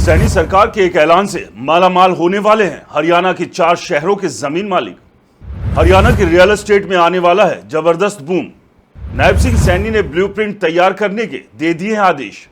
सैनी सरकार के एक ऐलान से मालामाल होने वाले हैं हरियाणा के 4 शहरों के जमीन मालिक। हरियाणा के रियल एस्टेट में आने वाला है जबरदस्त बूम। नायब सिंह सैनी ने ब्लूप्रिंट तैयार करने के दे दिए हैं आदेश।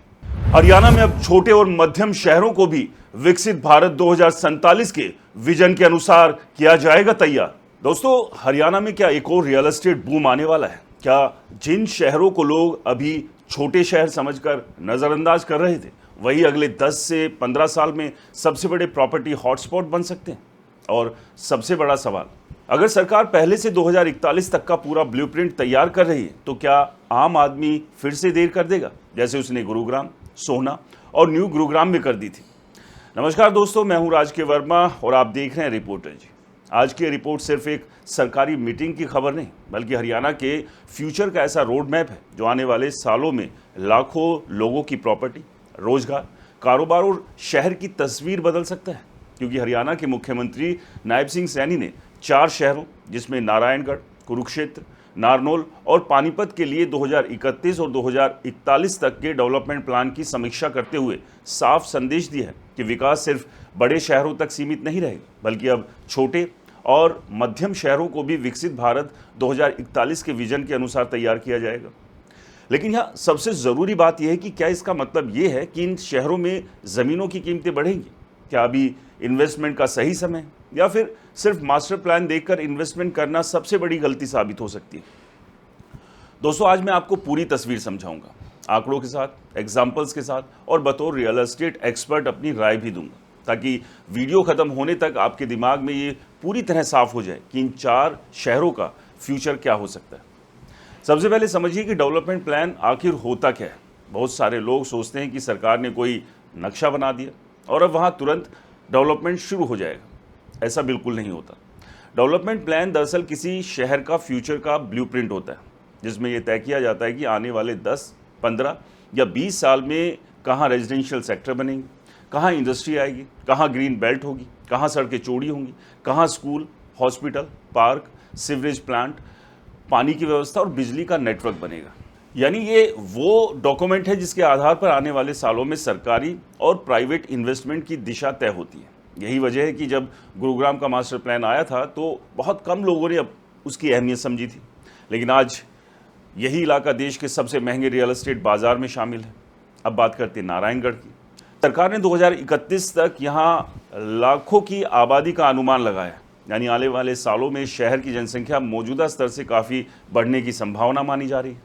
हरियाणा में अब छोटे और मध्यम शहरों को भी विकसित भारत 2047 के विजन के अनुसार किया जाएगा तैयार। दोस्तों, हरियाणा में क्या एक और रियल एस्टेट बूम आने वाला है? क्या जिन शहरों को लोग अभी छोटे शहर समझकर नजरअंदाज कर रहे थे, वही अगले 10 से 15 साल में सबसे बड़े प्रॉपर्टी हॉटस्पॉट बन सकते हैं? और सबसे बड़ा सवाल, अगर सरकार पहले से 2041 तक का पूरा ब्लूप्रिंट तैयार कर रही है, तो क्या आम आदमी फिर से देर कर देगा, जैसे उसने गुरुग्राम, सोहना और न्यू गुरुग्राम में कर दी थी? नमस्कार दोस्तों, मैं हूं राज के वर्मा और आप देख रहे हैं रिपोर्टर जी। आज की रिपोर्ट सिर्फ एक सरकारी मीटिंग की खबर नहीं, बल्कि हरियाणा के फ्यूचर का ऐसा रोड मैप है जो आने वाले सालों में लाखों लोगों की प्रॉपर्टी, रोजगार, कारोबार और शहर की तस्वीर बदल सकता है। क्योंकि हरियाणा के मुख्यमंत्री नायब सिंह सैनी ने 4 शहरों, जिसमें नारायणगढ़, कुरुक्षेत्र, नारनौल और पानीपत के लिए 2031 और 2041 तक के डेवलपमेंट प्लान की समीक्षा करते हुए साफ संदेश दिया है कि विकास सिर्फ बड़े शहरों तक सीमित नहीं रहेगा, बल्कि अब छोटे और मध्यम शहरों को भी विकसित भारत 2041 के विजन के अनुसार तैयार किया जाएगा। लेकिन यहाँ सबसे ज़रूरी बात यह है कि क्या इसका मतलब ये है कि इन शहरों में ज़मीनों की कीमतें बढ़ेंगी? क्या अभी इन्वेस्टमेंट का सही समय है, या फिर सिर्फ मास्टर प्लान देखकर इन्वेस्टमेंट करना सबसे बड़ी गलती साबित हो सकती है? दोस्तों, आज मैं आपको पूरी तस्वीर समझाऊंगा, आंकड़ों के साथ, एग्जाम्पल्स के साथ और बतौर रियल एस्टेट एक्सपर्ट अपनी राय भी दूंगा, ताकि वीडियो ख़त्म होने तक आपके दिमाग में ये पूरी तरह साफ हो जाए कि इन 4 शहरों का फ्यूचर क्या हो सकता है। सबसे पहले समझिए कि डेवलपमेंट प्लान आखिर होता क्या है। बहुत सारे लोग सोचते हैं कि सरकार ने कोई नक्शा बना दिया और अब वहाँ तुरंत डेवलपमेंट शुरू हो जाएगा। ऐसा बिल्कुल नहीं होता। डेवलपमेंट प्लान दरअसल किसी शहर का फ्यूचर का ब्लूप्रिंट होता है, जिसमें यह तय किया जाता है कि आने वाले 10, 15 या 20 साल में कहाँ रेजिडेंशियल सेक्टर बनेंगे, कहाँ इंडस्ट्री आएगी, कहाँ ग्रीन बेल्ट होगी, कहाँ सड़कें चौड़ी होंगी, कहाँ school, hospital, park, sewerage plant, पानी की व्यवस्था और बिजली का नेटवर्क बनेगा। यानी ये वो डॉक्यूमेंट है जिसके आधार पर आने वाले सालों में सरकारी और प्राइवेट इन्वेस्टमेंट की दिशा तय होती है। यही वजह है कि जब गुरुग्राम का मास्टर प्लान आया था तो बहुत कम लोगों ने अब उसकी अहमियत समझी थी, लेकिन आज यही इलाका देश के सबसे महंगे रियल एस्टेट बाजार में शामिल है। अब बात करते हैं नारायणगढ़ की। सरकार ने 2031 तक यहाँ लाखों की आबादी का अनुमान लगाया, यानी आने वाले सालों में शहर की जनसंख्या मौजूदा स्तर से काफ़ी बढ़ने की संभावना मानी जा रही है।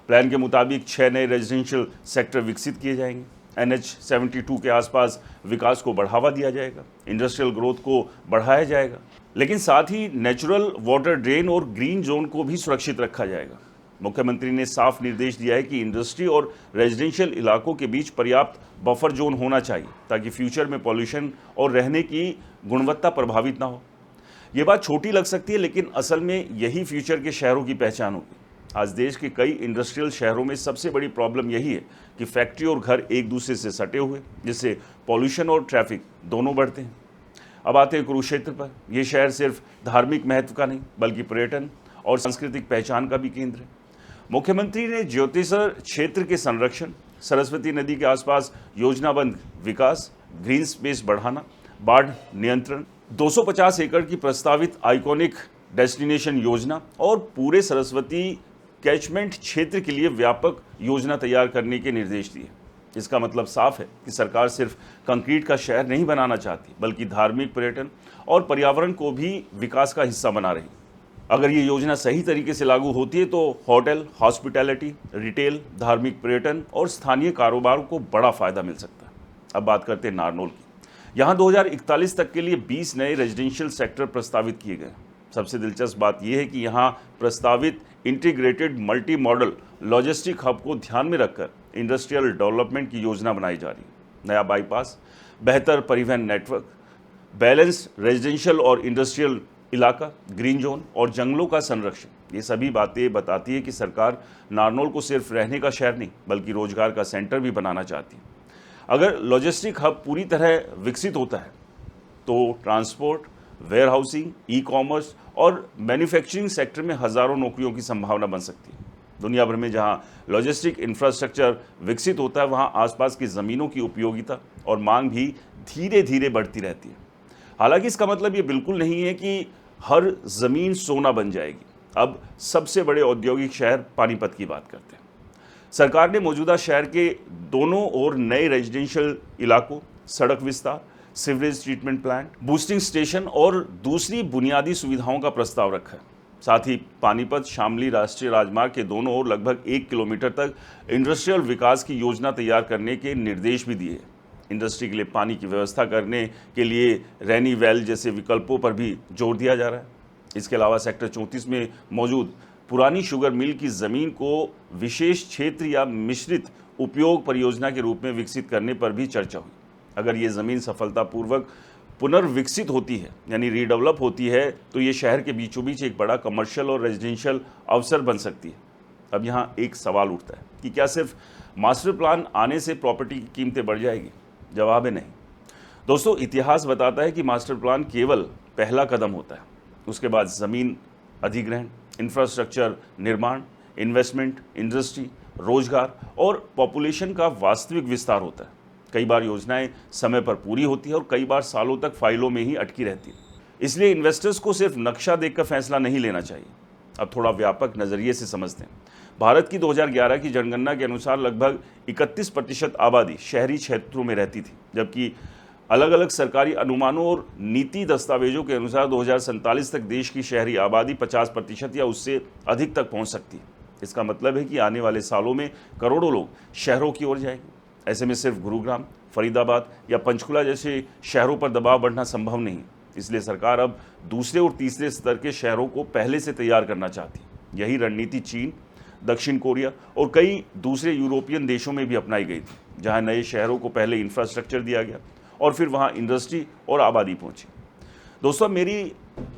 प्लान के मुताबिक 6 नए रेजिडेंशियल सेक्टर विकसित किए जाएंगे। NH 72 के आसपास विकास को बढ़ावा दिया जाएगा, इंडस्ट्रियल ग्रोथ को बढ़ाया जाएगा, लेकिन साथ ही नेचुरल वाटर ड्रेन और ग्रीन जोन को भी सुरक्षित रखा जाएगा। मुख्यमंत्री ने साफ निर्देश दिया है कि इंडस्ट्री और रेजिडेंशियल इलाकों के बीच पर्याप्त बफर जोन होना चाहिए, ताकि फ्यूचर में पॉल्यूशन और रहने की गुणवत्ता प्रभावित ना हो। ये बात छोटी लग सकती है, लेकिन असल में यही फ्यूचर के शहरों की पहचान होगी। आज देश के कई इंडस्ट्रियल शहरों में सबसे बड़ी प्रॉब्लम यही है कि फैक्ट्री और घर एक दूसरे से सटे हुए, जिससे पॉल्यूशन और ट्रैफिक दोनों बढ़ते हैं। अब आते हैं कुरुक्षेत्र पर। यह शहर सिर्फ धार्मिक महत्व का नहीं, बल्कि पर्यटन और सांस्कृतिक पहचान का भी केंद्र है। मुख्यमंत्री ने ज्योतिषर क्षेत्र के संरक्षण, सरस्वती नदी के आसपास योजनाबद्ध विकास, ग्रीन स्पेस बढ़ाना, बाढ़ नियंत्रण, 250 एकड़ की प्रस्तावित आइकॉनिक डेस्टिनेशन योजना और पूरे सरस्वती कैचमेंट क्षेत्र के लिए व्यापक योजना तैयार करने के निर्देश दिए। इसका मतलब साफ है कि सरकार सिर्फ कंक्रीट का शहर नहीं बनाना चाहती, बल्कि धार्मिक, पर्यटन और पर्यावरण को भी विकास का हिस्सा बना रही। अगर ये योजना सही तरीके से लागू होती है तो होटल, हॉस्पिटैलिटी, रिटेल, धार्मिक, पर्यटन और स्थानीय कारोबार को बड़ा फायदा मिल सकता है। अब बात करते हैं नारनौल की। यहाँ 2041 तक के लिए 20 नए रेजिडेंशियल सेक्टर प्रस्तावित किए गए। सबसे दिलचस्प बात यह है कि यहाँ प्रस्तावित integrated multi modal logistic hub को ध्यान में रखकर इंडस्ट्रियल डेवलपमेंट की योजना बनाई जा रही है। नया बाईपास, बेहतर परिवहन नेटवर्क, बैलेंस्ड रेजिडेंशियल और इंडस्ट्रियल इलाका, ग्रीन जोन और जंगलों का संरक्षण, ये सभी बातें बताती है कि सरकार नारनौल को सिर्फ रहने का शहर नहीं, बल्कि रोजगार का सेंटर भी बनाना चाहती है। अगर लॉजिस्टिक हब पूरी तरह विकसित होता है तो ट्रांसपोर्ट, वेयरहाउसिंग, ई कॉमर्स और मैन्युफैक्चरिंग सेक्टर में हज़ारों नौकरियों की संभावना बन सकती है। दुनिया भर में जहां लॉजिस्टिक इंफ्रास्ट्रक्चर विकसित होता है वहां आसपास की ज़मीनों की उपयोगिता और मांग भी धीरे धीरे बढ़ती रहती है। हालांकि इसका मतलब ये बिल्कुल नहीं है कि हर ज़मीन सोना बन जाएगी। अब सबसे बड़े औद्योगिक शहर पानीपत की बात करते हैं। सरकार ने मौजूदा शहर के दोनों ओर नए रेजिडेंशियल इलाकों, सड़क विस्तार, sewerage treatment plant, boosting station और दूसरी बुनियादी सुविधाओं का प्रस्ताव रखा है। साथ ही पानीपत शामली राष्ट्रीय राजमार्ग के दोनों ओर लगभग 1 किलोमीटर तक इंडस्ट्रियल विकास की योजना तैयार करने के निर्देश भी दिए। इंडस्ट्री के लिए पानी की व्यवस्था करने के लिए रैनी वेल जैसे विकल्पों पर भी जोर दिया जा रहा है। इसके अलावा सेक्टर 34 में मौजूद पुरानी शुगर मिल की ज़मीन को विशेष क्षेत्र या मिश्रित उपयोग परियोजना के रूप में विकसित करने पर भी चर्चा हुई। अगर ये ज़मीन सफलतापूर्वक पुनर्विकसित होती है यानी रीडेवलप होती है तो ये शहर के बीचों बीच एक बड़ा कमर्शियल और रेजिडेंशियल अवसर बन सकती है। अब यहाँ एक सवाल उठता है कि क्या सिर्फ मास्टर प्लान आने से प्रॉपर्टी की कीमतें बढ़ जाएगी? जवाब है नहीं। दोस्तों, इतिहास बताता है कि मास्टर प्लान केवल पहला कदम होता है। उसके बाद ज़मीन अधिग्रहण, इंफ्रास्ट्रक्चर निर्माण, इन्वेस्टमेंट, इंडस्ट्री, रोजगार और पॉपुलेशन का वास्तविक विस्तार होता है। कई बार योजनाएं समय पर पूरी होती है और कई बार सालों तक फाइलों में ही अटकी रहती है। इसलिए इन्वेस्टर्स को सिर्फ नक्शा देखकर फैसला नहीं लेना चाहिए। अब थोड़ा व्यापक नज़रिए से समझते हैं। भारत की 2011 की जनगणना के अनुसार लगभग 31% आबादी शहरी क्षेत्रों में रहती थी, जबकि अलग अलग सरकारी अनुमानों और नीति दस्तावेजों के अनुसार 2047 तक देश की शहरी आबादी 50% या उससे अधिक तक पहुंच सकती है। इसका मतलब है कि आने वाले सालों में करोड़ों लोग शहरों की ओर जाएंगे। ऐसे में सिर्फ गुरुग्राम, फरीदाबाद या पंचकुला जैसे शहरों पर दबाव बढ़ना संभव नहीं है। इसलिए सरकार अब दूसरे और तीसरे स्तर के शहरों को पहले से तैयार करना चाहती है। यही रणनीति चीन, दक्षिण कोरिया और कई दूसरे यूरोपियन देशों में भी अपनाई गई थी, जहां नए शहरों को पहले इंफ्रास्ट्रक्चर दिया गया और फिर वहां इंडस्ट्री और आबादी पहुंची। दोस्तों, मेरी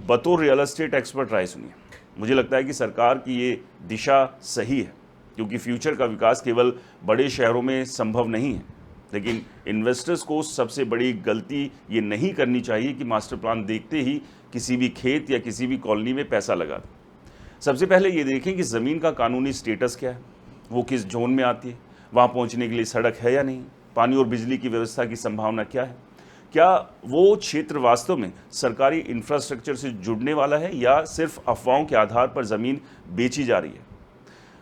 बतौर रियल एस्टेट एक्सपर्ट राय सुनिए। मुझे लगता है कि सरकार की ये दिशा सही है, क्योंकि फ्यूचर का विकास केवल बड़े शहरों में संभव नहीं है। लेकिन इन्वेस्टर्स को सबसे बड़ी गलती ये नहीं करनी चाहिए कि मास्टर प्लान देखते ही किसी भी खेत या किसी भी कॉलोनी में पैसा लगा दें। सबसे पहले ये देखें कि ज़मीन का कानूनी स्टेटस क्या है, वो किस जोन में आती है, वहाँ पहुँचने के लिए सड़क है या नहीं, पानी और बिजली की व्यवस्था की संभावना क्या है, क्या वो क्षेत्र वास्तव में सरकारी इंफ्रास्ट्रक्चर से जुड़ने वाला है या सिर्फ अफवाहों के आधार पर ज़मीन बेची जा रही है।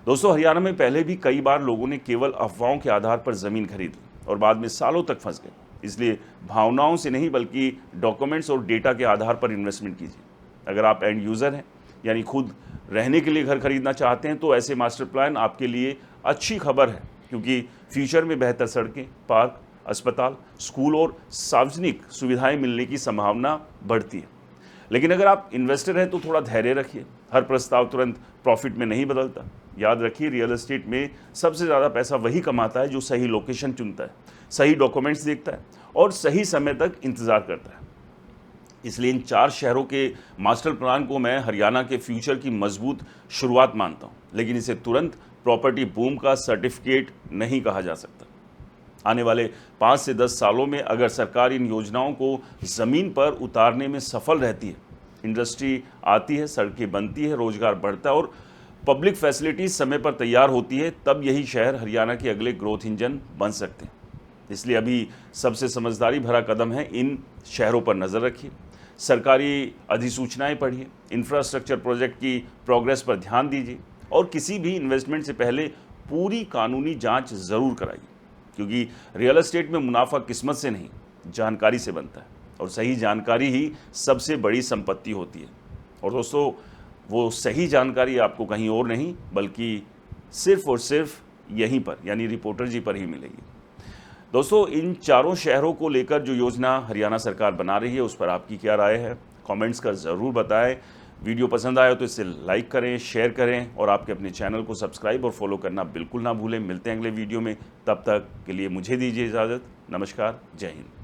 दोस्तों, हरियाणा में पहले भी कई बार लोगों ने केवल अफवाहों के आधार पर ज़मीन खरीद ली और बाद में सालों तक फंस गए। इसलिए भावनाओं से नहीं बल्कि डॉक्यूमेंट्स और डेटा के आधार पर इन्वेस्टमेंट कीजिए। अगर आप एंड यूज़र हैं यानी खुद रहने के लिए घर खरीदना चाहते हैं तो ऐसे मास्टर प्लान आपके लिए अच्छी खबर है, क्योंकि फ्यूचर में बेहतर सड़कें, पार्क, अस्पताल, स्कूल और सार्वजनिक सुविधाएं मिलने की संभावना बढ़ती है। लेकिन अगर आप इन्वेस्टर हैं तो थोड़ा धैर्य रखिए। हर प्रस्ताव तुरंत प्रॉफिट में नहीं बदलता। याद रखिए, रियल एस्टेट में सबसे ज़्यादा पैसा वही कमाता है जो सही लोकेशन चुनता है, सही डॉक्यूमेंट्स देखता है और सही समय तक इंतज़ार करता है। इसलिए इन 4 शहरों के मास्टर प्लान को मैं हरियाणा के फ्यूचर की मजबूत शुरुआत मानता हूँ, लेकिन इसे तुरंत प्रॉपर्टी बूम का सर्टिफिकेट नहीं कहा जा सकता। आने वाले 5 से 10 सालों में अगर सरकार इन योजनाओं को ज़मीन पर उतारने में सफल रहती है, इंडस्ट्री आती है, सड़कें बनती है, रोजगार बढ़ता है और पब्लिक फैसिलिटीज़ समय पर तैयार होती है, तब यही शहर हरियाणा के अगले ग्रोथ इंजन बन सकते हैं। इसलिए अभी सबसे समझदारी भरा कदम है, इन शहरों पर नज़र रखिए, सरकारी अधिसूचनाएं पढ़िए, इंफ्रास्ट्रक्चर प्रोजेक्ट की प्रोग्रेस पर ध्यान दीजिए और किसी भी इन्वेस्टमेंट से पहले पूरी कानूनी जांच ज़रूर कराइए, क्योंकि रियल एस्टेट में मुनाफा किस्मत से नहीं, जानकारी से बनता है और सही जानकारी ही सबसे बड़ी संपत्ति होती है। और दोस्तों, वो सही जानकारी आपको कहीं और नहीं बल्कि सिर्फ और सिर्फ यहीं पर यानी रिपोर्टर जी पर ही मिलेगी। दोस्तों, इन 4 शहरों को लेकर जो योजना हरियाणा सरकार बना रही है उस पर आपकी क्या राय है, कमेंट्स कर ज़रूर बताएं। वीडियो पसंद आया तो इसे लाइक करें, शेयर करें और आपके अपने चैनल को सब्सक्राइब और फॉलो करना बिल्कुल ना भूलें। मिलते हैं अगले वीडियो में, तब तक के लिए मुझे दीजिए इजाज़त। नमस्कार, जय हिंद।